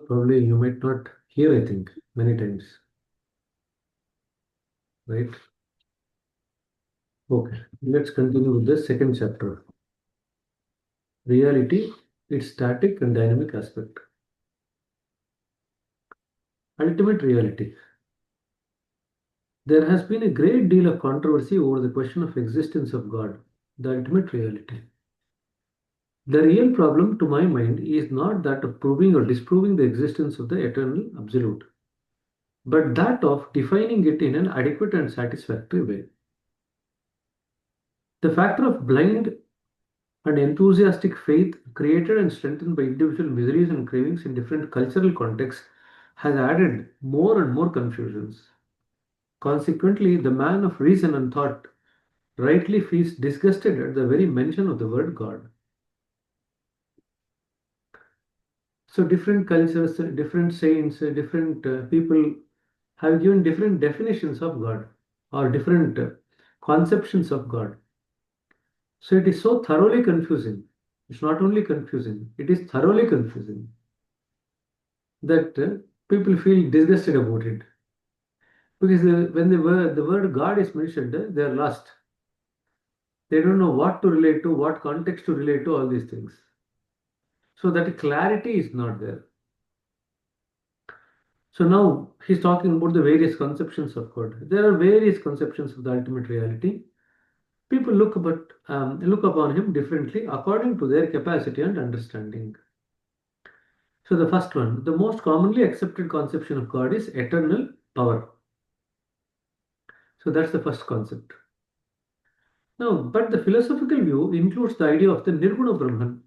Probably you might not hear, I think, many times, right? Okay, let's continue with the second chapter. Reality, its static and dynamic aspect. Ultimate reality. There has been a great deal of controversy over the question of existence of God, the ultimate reality. The real problem, to my mind, is not that of proving or disproving the existence of the eternal absolute, but that of defining it in an adequate and satisfactory way. The factor of blind and enthusiastic faith, created and strengthened by individual miseries and cravings in different cultural contexts, has added more and more confusions. Consequently, the man of reason and thought rightly feels disgusted at the very mention of the word God. So, different cultures, different saints, different people have given different definitions of God or different conceptions of God. So, it is so thoroughly confusing. It's not only confusing, it is thoroughly confusing that people feel disgusted about it. Because when the word God is mentioned, they are lost. They don't know what to relate to, what context to relate to, all these things. So that clarity is not there. So now he's talking about the various conceptions of God. There are various conceptions of the ultimate reality. People look upon him differently according to their capacity and understanding. So the first one, the most commonly accepted conception of God is eternal power. So that's the first concept. Now, but the philosophical view includes the idea of the Nirguna Brahman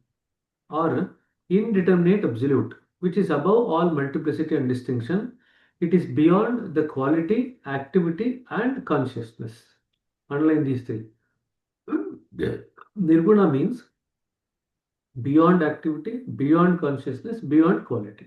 or indeterminate absolute, which is above all multiplicity and distinction. It is beyond the quality, activity, and consciousness. Underline these three. Yeah. Nirguna means beyond activity, beyond consciousness, beyond quality.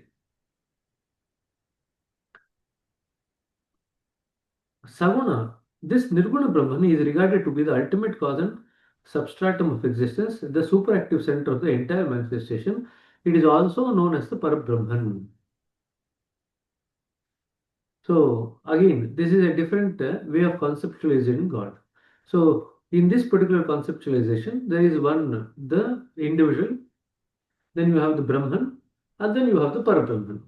Saguna, this Nirguna Brahman is regarded to be the ultimate cause and substratum of existence, the superactive center of the entire manifestation. It is also known as the Parabrahman. So again, this is a different way of conceptualizing God. So in this particular conceptualization, there is one, the individual, then you have the Brahman, and then you have the Parabrahman.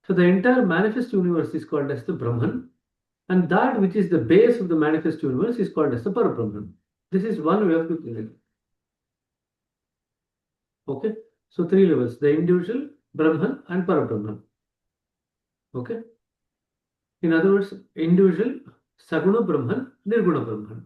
So the entire manifest universe is called as the Brahman, and that which is the base of the manifest universe is called as the Parabrahman. This is one way of looking at it. Okay, so three levels: the individual, Brahman, and Parabrahman. Okay, in other words, individual, Saguna Brahman, Nirguna Brahman.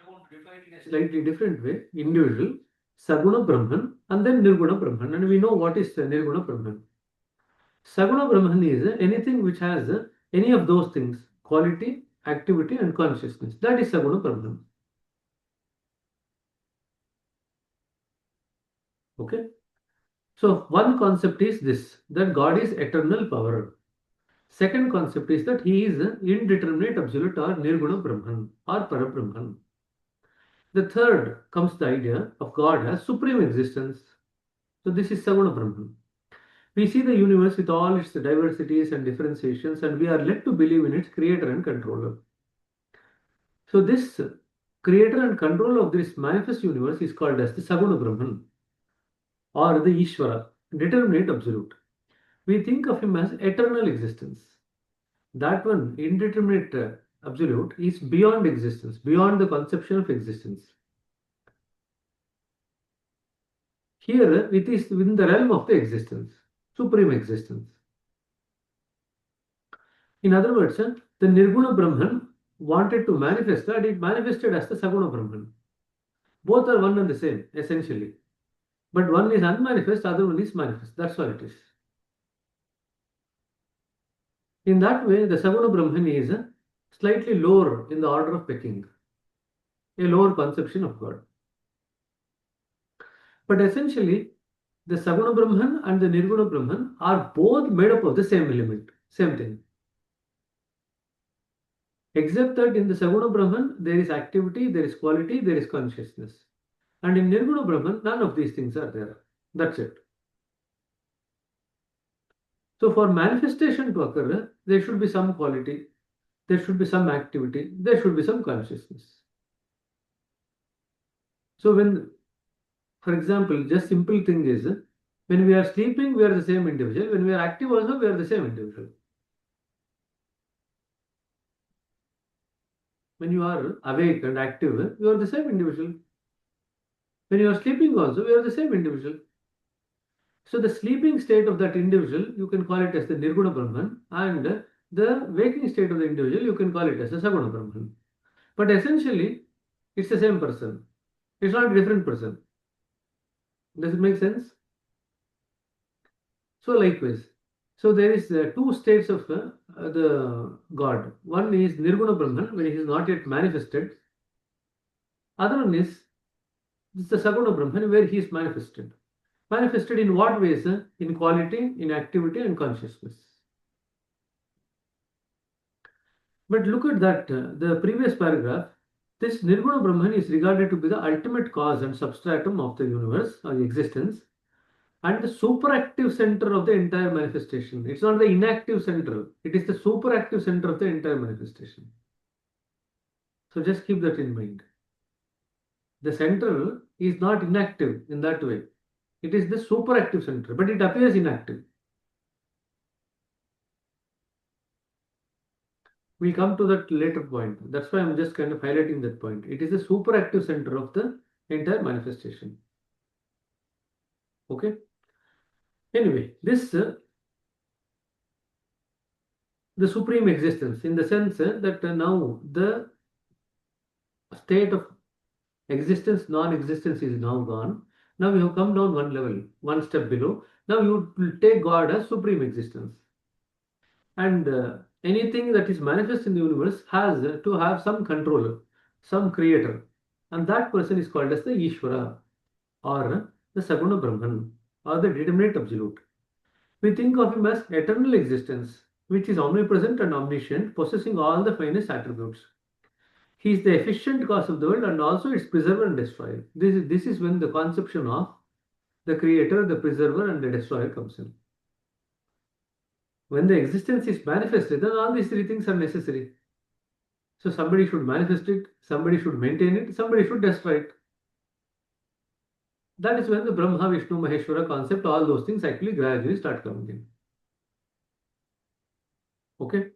I want to define it in a slightly different way: individual, Saguna Brahman, and then Nirguna Brahman. And we know what is Nirguna Brahman. Saguna Brahman is anything which has any of those things: quality, activity, and consciousness. That is Saguna Brahman. Okay. So one concept is this, that God is eternal power. Second concept is that he is indeterminate absolute or Nirguna Brahman or Parabrahman. The third comes the idea of God as supreme existence. So this is Saguna Brahman. We see the universe with all its diversities and differentiations, and we are led to believe in its creator and controller. So this creator and controller of this manifest universe is called as the Saguna Brahman or the Ishvara, determinate absolute. We think of him as eternal existence. That one, indeterminate absolute, is beyond existence, beyond the conception of existence. Here, it is within the realm of the existence, supreme existence. In other words, the Nirguna Brahman wanted to manifest that, it manifested as the Saguna Brahman. Both are one and the same, essentially. But one is unmanifest, other one is manifest. That's all it is. In that way, the Saguna Brahman is slightly lower in the order of pecking, a lower conception of God. But essentially, the Saguna Brahman and the Nirguna Brahman are both made up of the same element, same thing. Except that in the Saguna Brahman, there is activity, there is quality, there is consciousness. And in Nirguna Brahman, none of these things are there. That's it. So for manifestation to occur, there should be some quality, there should be some activity, there should be some consciousness. So when, for example, just simple thing is, when we are sleeping, we are the same individual. When we are active also, we are the same individual. When you are awake and active, you are the same individual. When you are sleeping also, you are the same individual. So the sleeping state of that individual, you can call it as the Nirguna Brahman, and the waking state of the individual, you can call it as the Saguna Brahman. But essentially, it's the same person. It's not a different person. Does it make sense? So likewise, so there is two states of the God. One is Nirguna Brahman, when he is not yet manifested. Other one is the Saguna Brahman, where he is manifested. Manifested in what ways? In quality, in activity, and consciousness. But look at that, the previous paragraph. This Nirguna Brahman is regarded to be the ultimate cause and substratum of the universe or existence, and the superactive center of the entire manifestation. It's not the inactive center, it is the superactive center of the entire manifestation. So just keep that in mind. The center is not inactive in that way. It is the superactive center, but it appears inactive. We'll come to that later point. That's why I'm just kind of highlighting that point. It is the superactive center of the entire manifestation. Okay. Anyway, this the supreme existence, in the sense that now the state of existence, non-existence is now gone. Now you have come down one level, one step below. Now you will take God as supreme existence. And anything that is manifest in the universe has to have some controller, some creator. And that person is called as the Ishvara, or the Saguna Brahman, or the determinate absolute. We think of him as eternal existence, which is omnipresent and omniscient, possessing all the finest attributes. He is the efficient cause of the world and also its preserver and destroyer. This is when the conception of the creator, the preserver, and the destroyer comes in. When the existence is manifested, then all these three things are necessary. So somebody should manifest it, somebody should maintain it, somebody should destroy it. That is when the Brahma, Vishnu, Maheshwara concept, all those things actually gradually start coming in. Okay?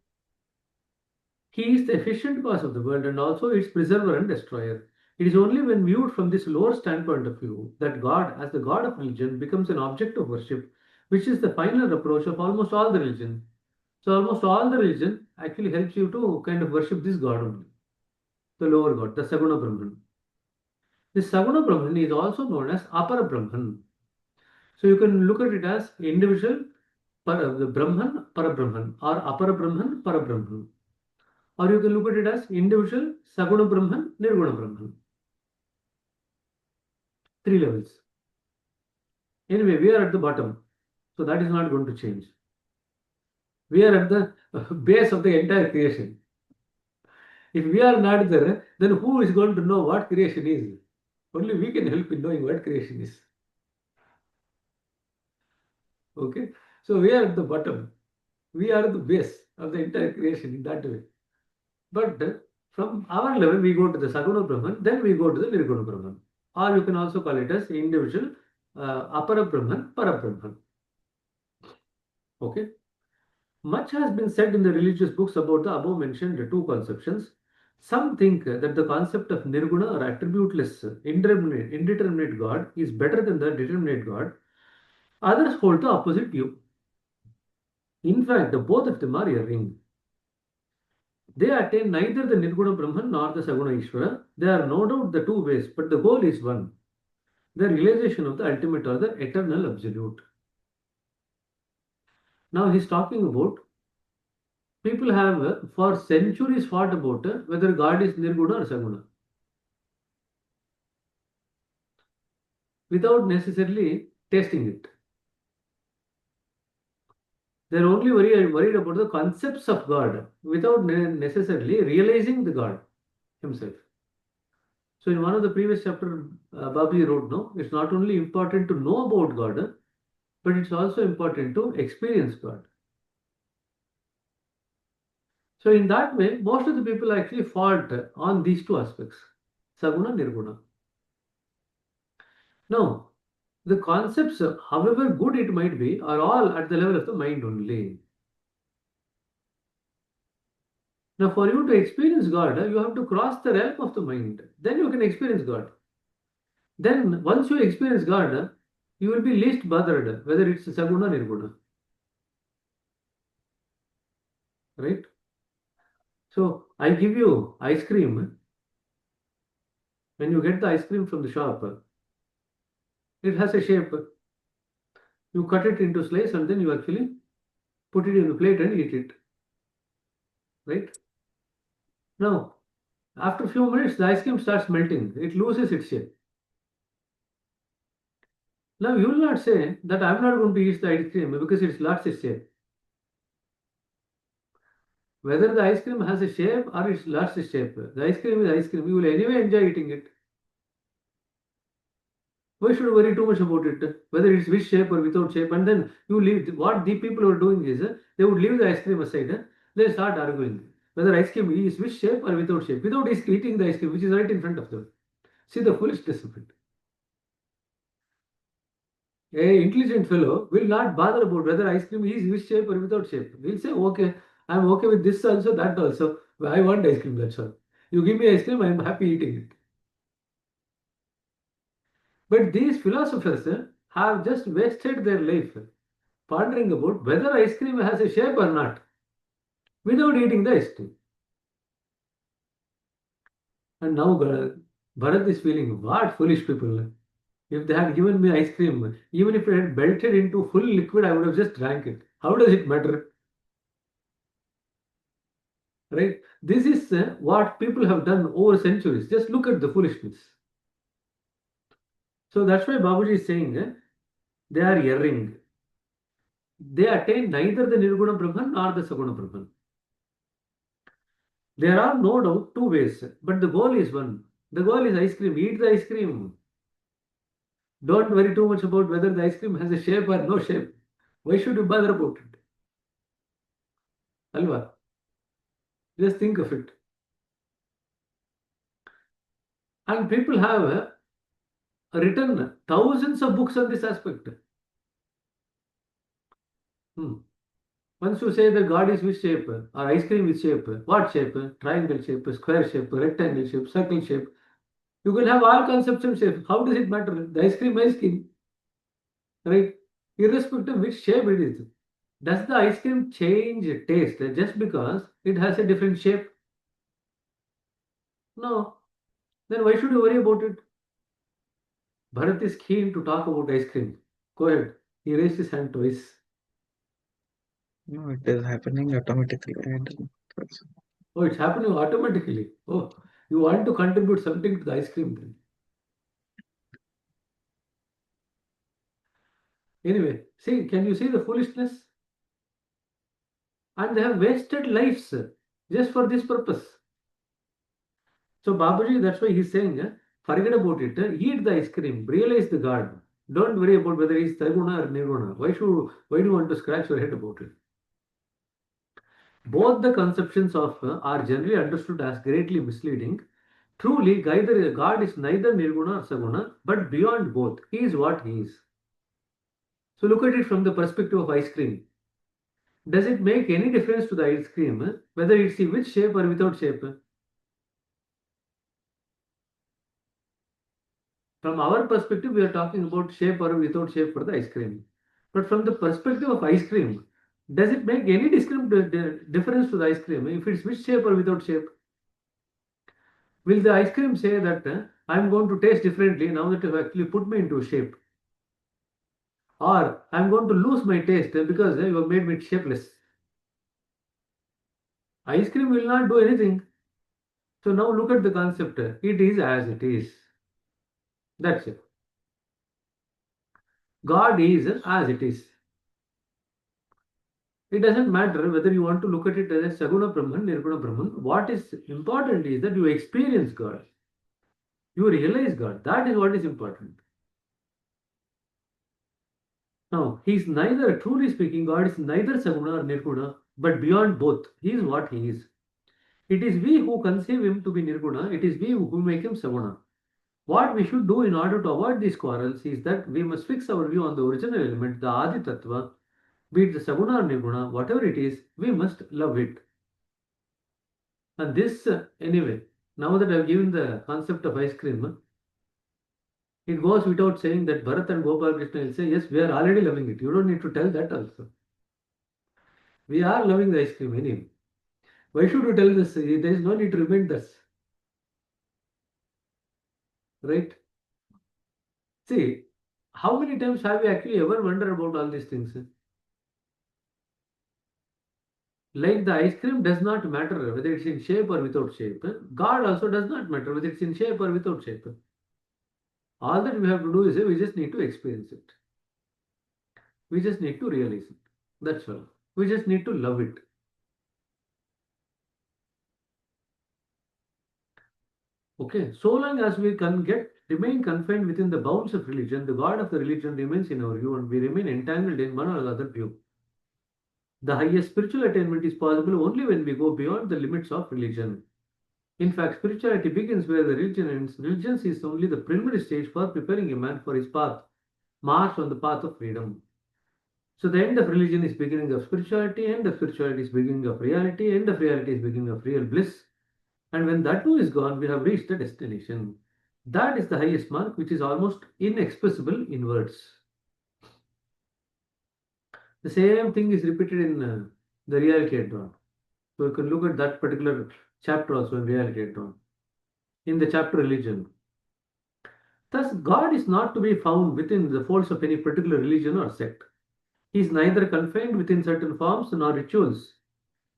He is the efficient cause of the world and also its preserver and destroyer. It is only when viewed from this lower standpoint of view that God, as the God of religion, becomes an object of worship, which is the final approach of almost all the religion. So almost all the religion actually helps you to kind of worship this God only, the lower God, the Saguna Brahman. This Saguna Brahman is also known as Apara Brahman. So you can look at it as individual the Brahman, Parabrahman, or Apara Brahman, Parabrahman. Or you can look at it as individual Saguna Brahman, Nirguna Brahman. Three levels. Anyway, we are at the bottom, so that is not going to change. We are at the base of the entire creation. If we are not there, then who is going to know what creation is? Only we can help in knowing what creation is. Okay, so we are at the bottom. We are at the base of the entire creation in that way. But from our level, we go to the Saguna Brahman, then we go to the Nirguna Brahman. Or you can also call it as individual Apara Brahman, Para Brahman. Okay. Much has been said in the religious books about the above mentioned two conceptions. Some think that the concept of Nirguna or attributeless, indeterminate God is better than the determinate God. Others hold the opposite view. In fact, both of them are erring. They attain neither the Nirguna Brahman nor the Saguna Ishvara. There are no doubt the two ways, but the goal is one, the realization of the ultimate or the eternal absolute. Now he's talking about people have for centuries fought about whether God is Nirguna or Saguna without necessarily tasting it. They're only worried about the concepts of God without necessarily realizing the God himself. So in one of the previous chapter, Babaji wrote, no, it's not only important to know about God, but it's also important to experience God. So in that way, most of the people actually fault on these two aspects, Saguna, Nirguna. Now, the concepts, however good it might be, are all at the level of the mind only. Now, for you to experience God, you have to cross the realm of the mind. Then you can experience God. Then, once you experience God, you will be least bothered whether it's Saguna, Nirguna. Right? So, I give you ice cream. When you get the ice cream from the shop, it has a shape. You cut it into slice and then you actually put it in the plate and eat it. Right? Now, after a few minutes, the ice cream starts melting. It loses its shape. Now, you will not say that I'm not going to eat the ice cream because it's lost its shape. Whether the ice cream has a shape or it's lost its shape, the ice cream is ice cream. You will anyway enjoy eating it. Why should you worry too much about it? Whether it's with shape or without shape, and then you leave. What the people are doing is they would leave the ice cream aside. They start arguing whether ice cream is with shape or without shape, without eating the ice cream, which is right in front of them. See the foolishness of it. A intelligent fellow will not bother about whether ice cream is with shape or without shape. We'll say, okay, I'm okay with this also, that also. I want ice cream, that's all. You give me ice cream, I'm happy eating it. But these philosophers have just wasted their life pondering about whether ice cream has a shape or not without eating the ice cream. And now Bharat is feeling, what foolish people. If they had given me ice cream, even if it had melted into full liquid, I would have just drank it. How does it matter? Right? This is what people have done over centuries. Just look at the foolishness. So that's why Babaji is saying they are erring. They attain neither the Nirguna Brahman nor the Saguna Brahman. There are no doubt two ways, but the goal is one. The goal is ice cream. Eat the ice cream. Don't worry too much about whether the ice cream has a shape or no shape. Why should you bother about it? Alva, just think of it. And people have written thousands of books on this aspect. Hmm. Once you say that God is with shape, or ice cream with shape, what shape? Triangle shape, square shape, rectangle shape, circle shape. You can have all concepts of shape. How does it matter? The ice cream, right? Irrespective of which shape it is. Does the ice cream change taste just because it has a different shape? No. Then why should you worry about it? Bharat is keen to talk about ice cream. Go ahead. He raised his hand twice. No, it is happening automatically. Oh, it's happening automatically. Oh, you want to contribute something to the ice cream then. Anyway, see, can you see the foolishness? And they have wasted lives just for this purpose. So Babaji, that's why he's saying, forget about it. Eat the ice cream. Realize the God. Don't worry about whether it's Triguna or Nirguna. Why do you want to scratch your head about it? Both the conceptions of are generally understood as greatly misleading. Truly, God is neither Nirguna or Saguna, but beyond both. He is what he is. So look at it from the perspective of ice cream. Does it make any difference to the ice cream whether it's with shape or without shape? From our perspective, we are talking about shape or without shape for the ice cream. But from the perspective of ice cream, does it make any difference to the ice cream if it's with shape or without shape? Will the ice cream say that I'm going to taste differently now that you've actually put me into shape? Or I'm going to lose my taste because you have made me shapeless? Ice cream will not do anything. So now look at the concept. It is as it is. That's it. God is as it is. It doesn't matter whether you want to look at it as a Saguna Brahman, Nirguna Brahman. What is important is that you experience God. You realize God. That is what is important. Now, he is neither, truly speaking, God is neither Saguna or Nirguna, but beyond both. He is what he is. It is we who conceive him to be Nirguna, it is we who make him Saguna. What we should do in order to avoid these quarrels is that we must fix our view on the original element, the Adi Tattva, be it the Saguna or Nirguna, whatever it is, we must love it. And this, anyway, now that I've given the concept of ice cream, it goes without saying that Bharat and Gopal Krishna will say, yes, we are already loving it. You don't need to tell that also. We are loving the ice cream anyway. Why should you tell this? There is no need to remind this. Right? See, how many times have you actually ever wondered about all these things? Like the ice cream does not matter whether it's in shape or without shape. God also does not matter whether it's in shape or without shape. All that we have to do is we just need to experience it. We just need to realize it. That's all. We just need to love it. Okay, so long as we can remain confined within the bounds of religion, the God of the religion remains in our view and we remain entangled in one or other view. The highest spiritual attainment is possible only when we go beyond the limits of religion. In fact, spirituality begins where the religion ends. Religion is only the preliminary stage for preparing a man for his path, march on the path of freedom. So the end of religion is beginning of spirituality, end of spirituality is beginning of reality, end of reality is beginning of real bliss. And when that too is gone, we have reached the destination. That is the highest mark, which is almost inexpressible in words. The same thing is repeated in the reality at dawn. So you can look at that particular chapter also in reality at dawn. In the chapter religion. Thus, God is not to be found within the folds of any particular religion or sect. He is neither confined within certain forms nor rituals,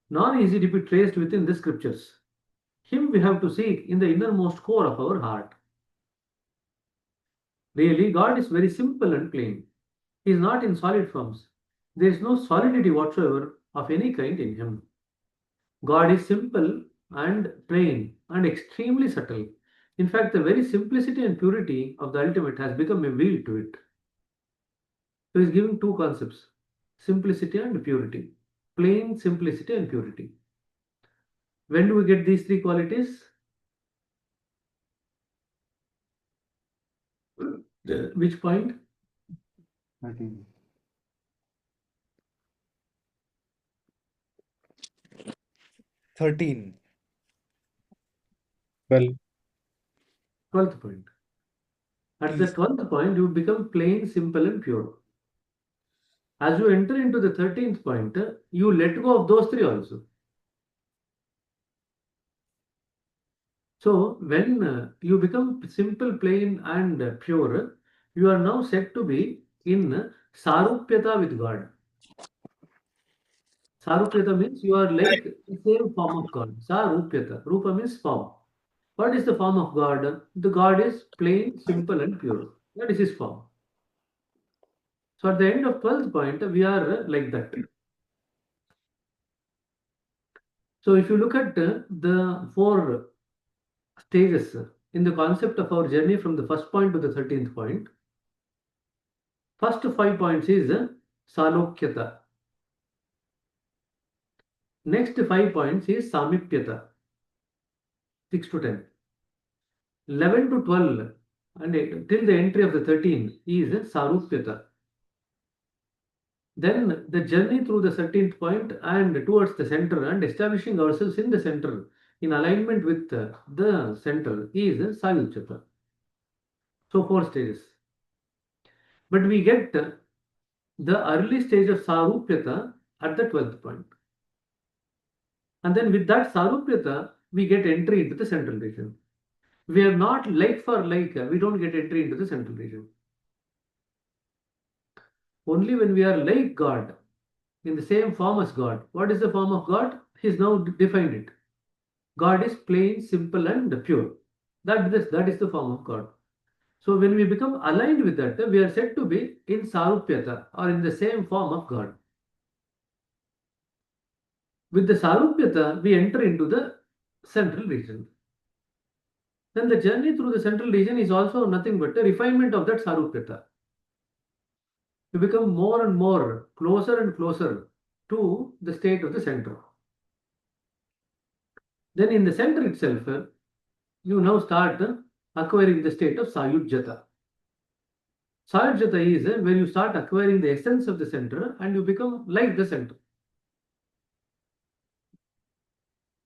nor is he to be traced within the scriptures. Him we have to seek in the innermost core of our heart. Really, God is very simple and plain. He is not in solid forms. There is no solidity whatsoever of any kind in him. God is simple and plain and extremely subtle. In fact, the very simplicity and purity of the ultimate has become a veil to it. So he's giving two concepts, simplicity and purity. Plain simplicity and purity. When do we get these three qualities? Which point? 13. 13. Well, 12th point. At the please. 12th point, you become plain, simple, and pure. As you enter into the 13th point, you let go of those three also. So, when you become simple, plain, and pure, you are now said to be in Sarupyata with God. Sarupyata means you are like the same form of God. Sarupyata. Rupa means form. What is the form of God? The God is plain, simple, and pure. That is his form. So at the end of 12th point, we are like that. So if you look at the four stages in the concept of our journey from the first point to the 13th point, first 5 points is Salokyata. Next 5 points is Samipyata, 6 to 10. 11 to 12 and till the entry of the 13 is Sarupyata. Then the journey through the 13th point and towards the center and establishing ourselves in the center in alignment with the center is Sayuchata. So 4 stages. But we get the early stage of Sarupyata at the 12th point. And then with that Sarupyata, we get entry into the central region. We are not like for like, we don't get entry into the central region. Only when we are like God, in the same form as God. What is the form of God? He's now defined it. God is plain, simple, and pure. That is the form of God. So when we become aligned with that, we are said to be in Sarupyata or in the same form of God. With the Sarupyata, we enter into the central region. Then the journey through the central region is also nothing but a refinement of that Sarupyata. You become more and more closer and closer to the state of the center. Then in the center itself, you now start acquiring the state of Sayujjata. Sayujjata is where you start acquiring the essence of the center and you become like the center.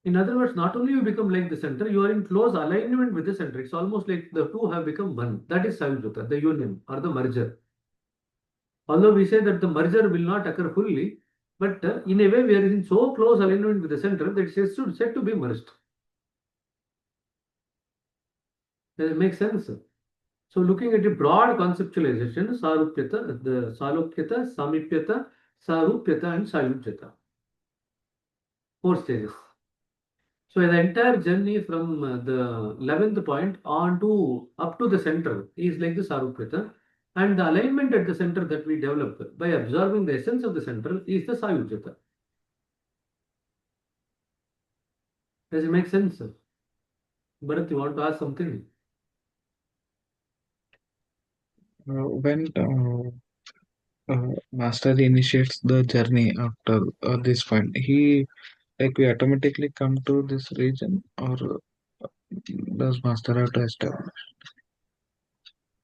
In other words, not only you become like the center, you are in close alignment with the center. It's almost like the two have become one. That is Sayujjata, the union or the merger. Although we say that the merger will not occur fully, but in a way we are in so close alignment with the center that it is said to be merged. Does it make sense? So looking at the broad conceptualization, Sarupyata, the Salopyata, Samipyata, Sarupyata and Sayujjata. 4 stages. So the entire journey from the 11th point on to up to the center is like the Sarupyata, and the alignment at the center that we develop by absorbing the essence of the center is the Sayujjata. Does it make sense? Bharat, you want to ask something? When master initiates the journey after this point, he like we automatically come to this region, or does master have to establish?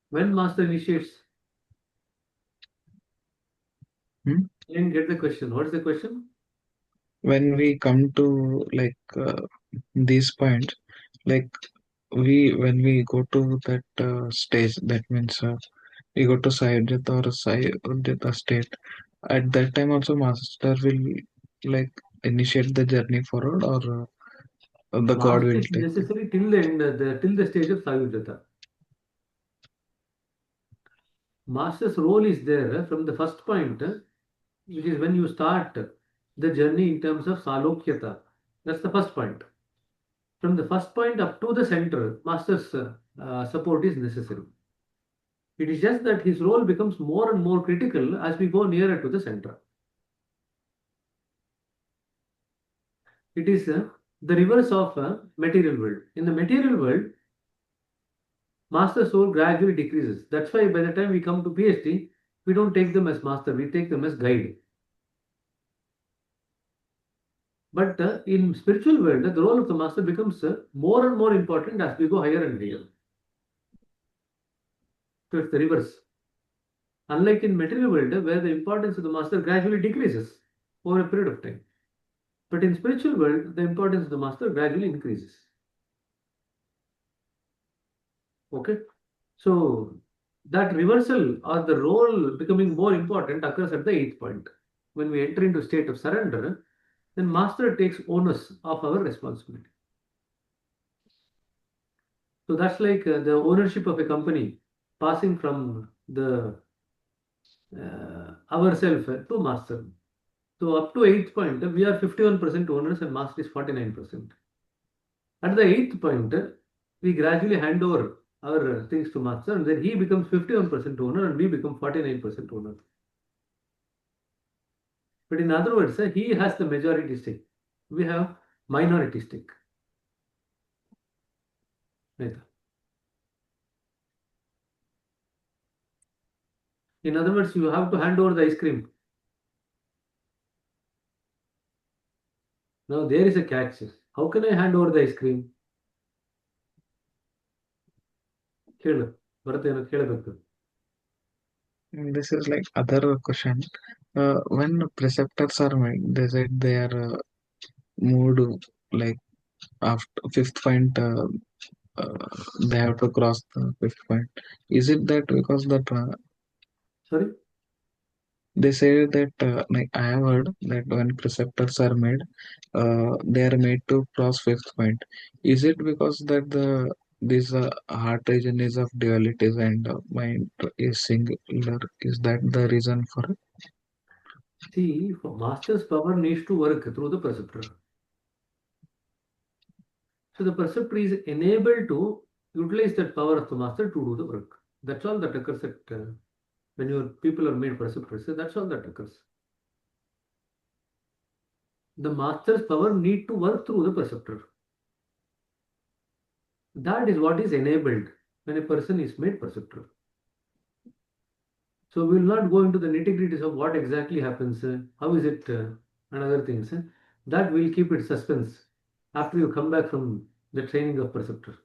When master initiates, Hmm? I didn't get the question. What is the question? When we come to like these points, like when we go to that stage, that means we go to Sayajata or Sayajata state. At that time also master will like initiate the journey forward, or the god Master will is take it. necessary till the end, till the stage of Sayujjata. Master's role is there from the first point, which is when you start the journey in terms of Salokyata. That's the first point. From the first point up to the center, Master's support is necessary. It is just that his role becomes more and more critical as we go nearer to the center. It is the reverse of material world. In the material world, master soul gradually decreases. That's why by the time we come to PhD, we don't take them as master, we take them as guide. But in spiritual world, the role of the master becomes more and more important as we go higher and higher. So it's the reverse. Unlike in material world, where the importance of the master gradually decreases over a period of time. But in spiritual world, the importance of the master gradually increases. Okay? So that reversal or the role becoming more important occurs at the 8th point. When we enter into state of surrender, then master takes onus of our responsibility. So that's like the ownership of a company passing from the ourself to master. So up to 8th point, we are 51% owners and master is 49%. At the 8th point, we gradually hand over our things to master and then he becomes 51% owner and we become 49% owner. But in other words, he has the majority stake. We have minority stake. Right. In other words, you have to hand over the ice cream. Now there is a catch. How can I hand over the ice cream? ಕೇಳು ಭರತ್ ಏನೋ ಕೇಳಬೇಕು. This is like other question. When preceptors are made, they said they are moved like after fifth point. Uh, they have to cross the fifth point. Is it that because that Sorry? they say that like I have heard that when preceptors are made, they are made to cross fifth point. Is it because that the this heart region is of dualities and mind is singular? Is that the reason for it? See, for master's power needs to work through the perceptor. So the perceptor is enabled to utilize that power of the master to do the work. That's all that occurs at when your people are made perceptors. So that's all that occurs. The master's power need to work through the preceptor. That is what is enabled when a person is made preceptor. So we will not go into the nitty-gritties of what exactly happens, how is it, and other things. That will keep it suspense after you come back from the training of preceptor.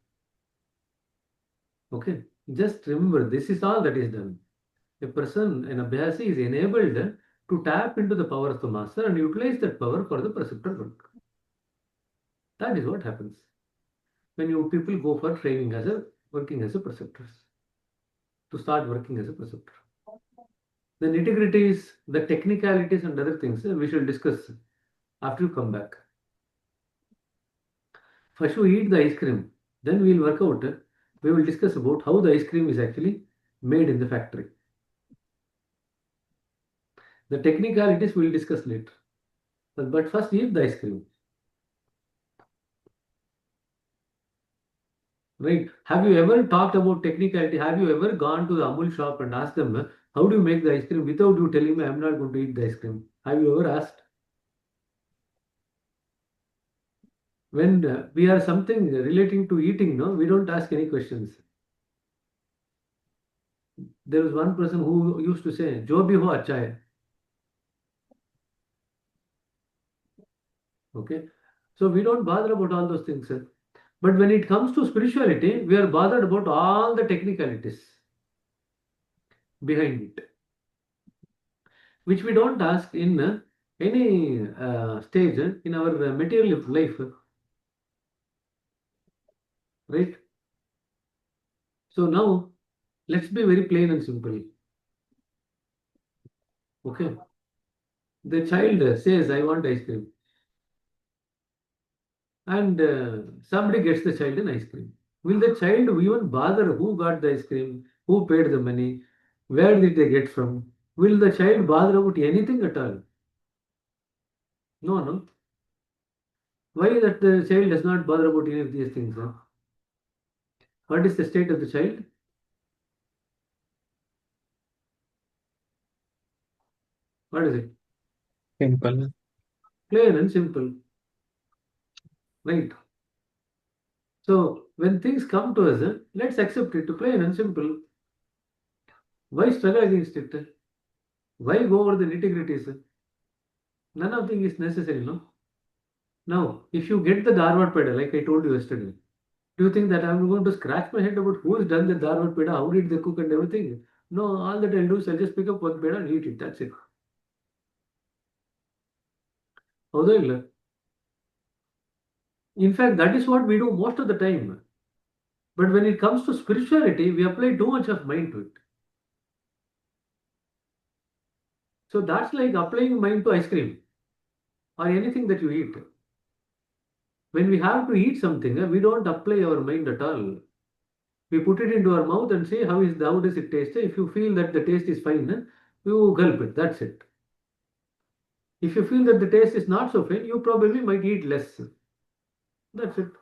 Okay, just remember this is all that is done. A person, an abhyasi, is enabled to tap into the power of the master and utilize that power for the preceptor work. That is what happens when you people go for training as a working as a preceptors, to start working as a preceptor. The nitty-gritties, the technicalities and other things we shall discuss after you come back. First you eat the ice cream, then we will work out, we will discuss about how the ice cream is actually made in the factory. The technicalities we will discuss later. But first eat the ice cream. Right? Have you ever talked about technicality? Have you ever gone to the Amul shop and asked them, how do you make the ice cream without you telling me I'm not going to eat the ice cream? Have you ever asked? When we are something relating to eating, no, we don't ask any questions. There was one person who used to say, "Jo bhi ho acha hai." Okay, so we don't bother about all those things. But when it comes to spirituality, we are bothered about all the technicalities behind it, which we don't ask in any stage in our material life, right? So now let's be very plain and simple. Okay, the child says, "I want ice cream," and somebody gets the child an ice cream. Will the child even bother who got the ice cream, who paid the money, where did they get from? Will the child bother about anything at all? No, no. Why that the child does not bother about any of these things? Huh? What is the state of the child? What is it? Simple. Plain and simple, right? So when things come to us, let's accept it to plain and simple. Why struggle against it? Why go over the nitty-gritties? None of thing is necessary, no? Now, if you get the Darwad peda, like I told you yesterday, do you think that I'm going to scratch my head about who has done the Darwad peda, how did they cook and everything? No, all that I'll do is I'll just pick up one peda and eat it. That's it. ಹೌದಾ ಇಲ್ಲ? In fact, that is what we do most of the time. But when it comes to spirituality, we apply too much of mind to it. So that's like applying mind to ice cream or anything that you eat. When we have to eat something, we don't apply our mind at all. We put it into our mouth and say, how does it taste? If you feel that the taste is fine, you gulp it. That's it. If you feel that the taste is not so fine, you probably might eat less. That's it.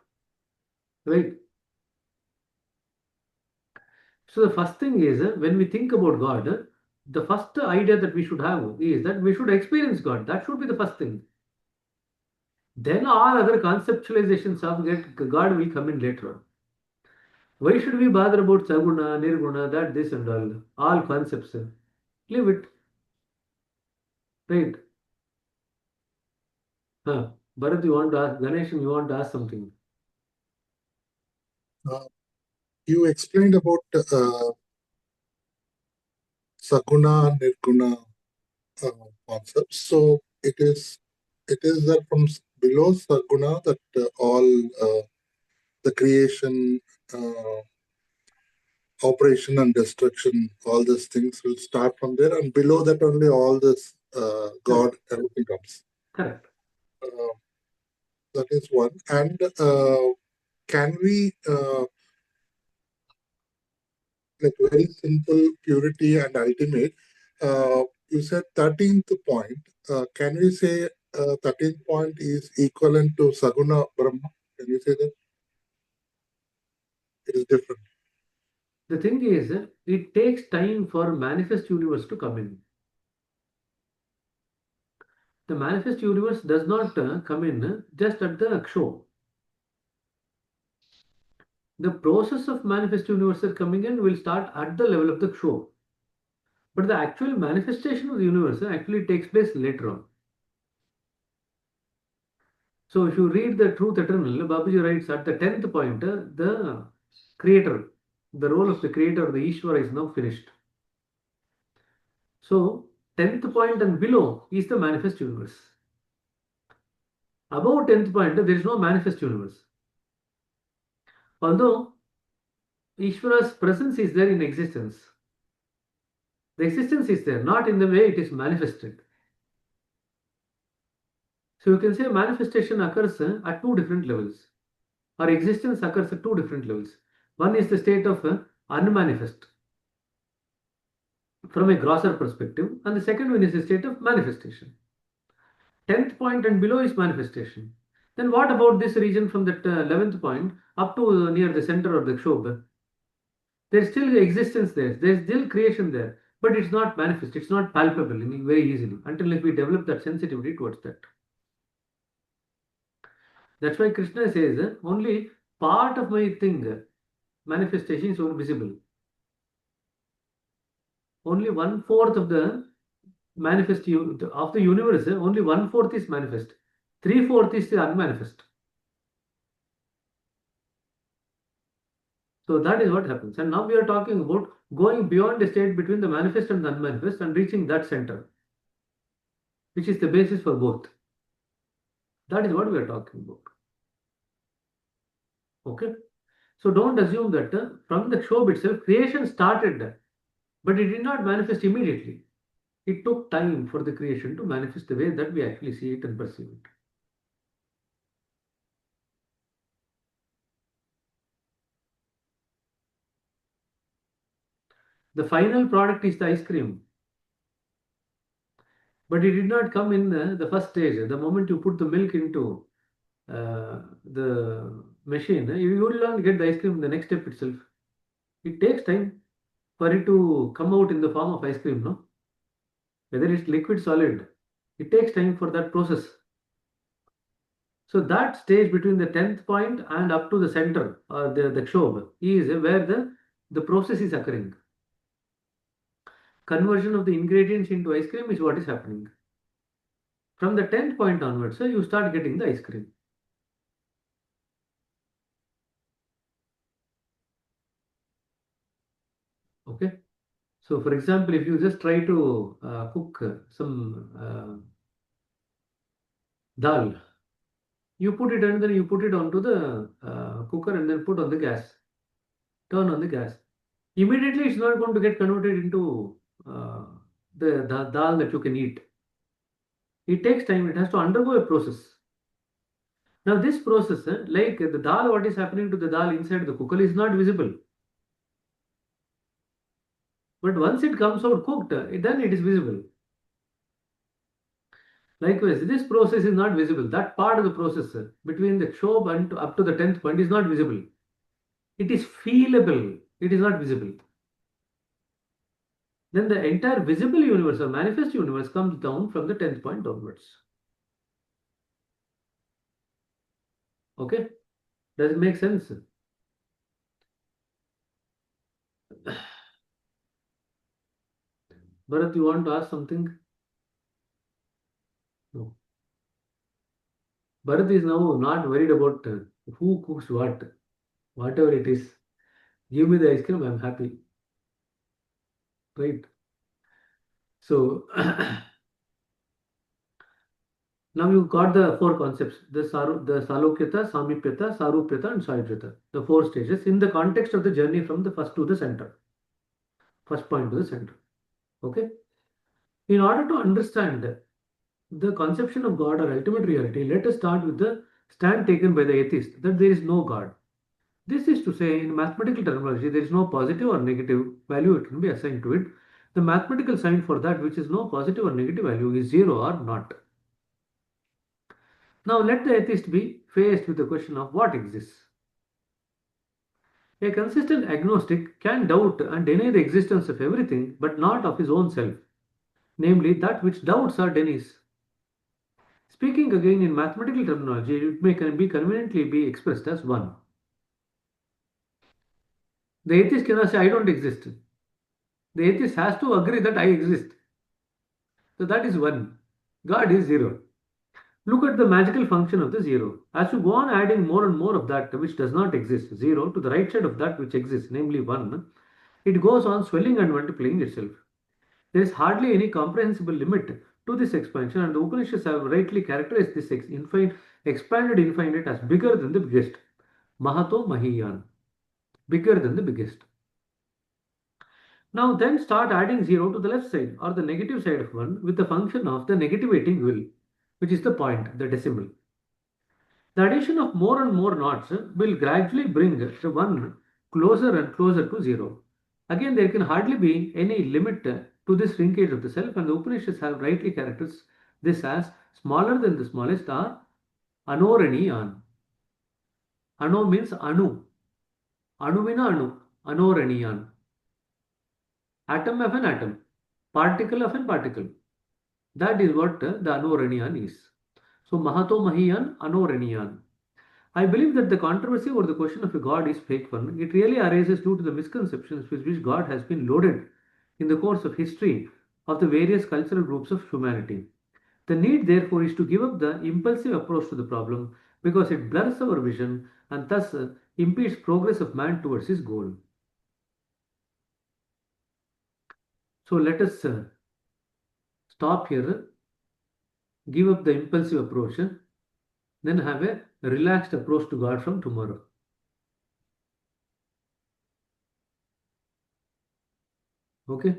Right? So the first thing is when we think about God, the first idea that we should have is that we should experience God. That should be the first thing. Then all other conceptualizations of God will come in later on. Why should we bother about Saguna, Nirguna, that, this, and all? All concepts. Leave it. Right? Huh. Bharat, you want to ask, Ganesh, you want to ask something? You explained about Saguna, Nirguna concepts. So it is that from below Saguna that all the creation, operation and destruction, all these things will start from there, and below that only all this God, everything comes. Correct. That is one. And can we like very simple purity and ultimate? You said 13th point. Can we say 13th point is equivalent to Saguna Brahma? Can you say that? It is different. The thing is, it takes time for manifest universe to come in. The manifest universe does not come in just at the show. The process of manifest universal coming in will start at the level of the show. But the actual manifestation of the universe actually takes place later on. So if you read the Truth Eternal, Babaji writes at the 10th point, the creator, the role of the creator, the Ishvara is now finished. So 10th point and below is the manifest universe. Above 10th point, there is no manifest universe. Although Ishvara's presence is there in existence. The existence is there, not in the way it is manifested. So you can say manifestation occurs at two different levels, or existence occurs at two different levels. One is the state of unmanifest from a grosser perspective, and the second one is the state of manifestation. 10th point and below is manifestation. Then what about this region from that 11th point up to near the center of the Kshobh? There's still existence there, there's still creation there, but it's not manifest, it's not palpable very easily until we develop that sensitivity towards that. That's why Krishna says only part of my thing, manifestation, is only visible. Only 1/4 of the manifest of the universe, only 1/4 is manifest. 3/4 is unmanifest. So that is what happens. And now we are talking about going beyond the state between the manifest and the unmanifest and reaching that center, which is the basis for both. That is what we are talking about. Okay. So don't assume that from the Kshobh itself, creation started, but it did not manifest immediately. It took time for the creation to manifest the way that we actually see it and perceive it. The final product is the ice cream. But it did not come in the first stage. The moment you put the milk into the machine, you will not get the ice cream in the next step itself. It takes time for it to come out in the form of ice cream, no? Whether it's liquid, solid, it takes time for that process. So that stage between the 10th point and up to the center or the Kshobh is where the process is occurring. Conversion of the ingredients into ice cream is what is happening. From the 10th point onwards, you start getting the ice cream. Okay. So for example, if you just try to cook some dal, you put it and then you put it onto the cooker and then put on the gas, turn on the gas. Immediately it's not going to get converted into the dal that you can eat. It takes time, it has to undergo a process. Now this process, like the dal, what is happening to the dal inside the cooker is not visible. But once it comes out cooked, then it is visible. Likewise, this process is not visible. That part of the process between the Kshobh and up to the 10th point is not visible. It is feelable. It is not visible. Then the entire visible universe or manifest universe comes down from the 10th point downwards. Okay? Does it make sense? Bharat, you want to ask something? No. Bharat is now not worried about who cooks what, whatever it is. Give me the ice cream, I'm happy. Right? So now you got the four concepts, the Salokyata, Samipyata, Sarupyata, and Sahyajyata, the four stages in the context of the journey from the first to the center, first point to the center. Okay? In order to understand the conception of God or ultimate reality, let us start with the stand taken by the atheist that there is no God. This is to say, in mathematical terminology, there is no positive or negative value it can be assigned to it. The mathematical sign for that which is no positive or negative value is 0 or not. Now let the atheist be faced with the question of what exists. A consistent agnostic can doubt and deny the existence of everything but not of his own self, namely that which doubts or denies. Speaking again in mathematical terminology, it may be conveniently be expressed as 1. The atheist cannot say, I don't exist. The atheist has to agree that I exist. So that is 1. God is 0. Look at the magical function of the 0. As you go on adding more and more of that which does not exist, 0, to the right side of that which exists, namely 1, it goes on swelling and multiplying itself. There is hardly any comprehensible limit to this expansion, and the Upanishads have rightly characterized this expanded infinite as bigger than the biggest. Mahato Mahiyan. Bigger than the biggest. Now then start adding 0 to the left side or the negative side of 1 with the function of the negativating will, which is the point, the decimal. The addition of more and more knots will gradually bring the 1 closer and closer to 0. Again, there can hardly be any limit to this shrinkage of the self, and the Upanishads have rightly characterized this as smaller than the smallest or anoraniyan. Ano means anu. Anuvina anu. Anoraniyan. Atom of an atom. Particle of an particle. That is what the anoraniyan is. So Mahato Mahiyan, anoraniyan. I believe that the controversy over the question of a God is fake one. It really arises due to the misconceptions with which God has been loaded in the course of history of the various cultural groups of humanity. The need, therefore, is to give up the impulsive approach to the problem because it blurs our vision and thus impedes progress of man towards his goal. So let us stop here, give up the impulsive approach, then have a relaxed approach to God from tomorrow. Okay.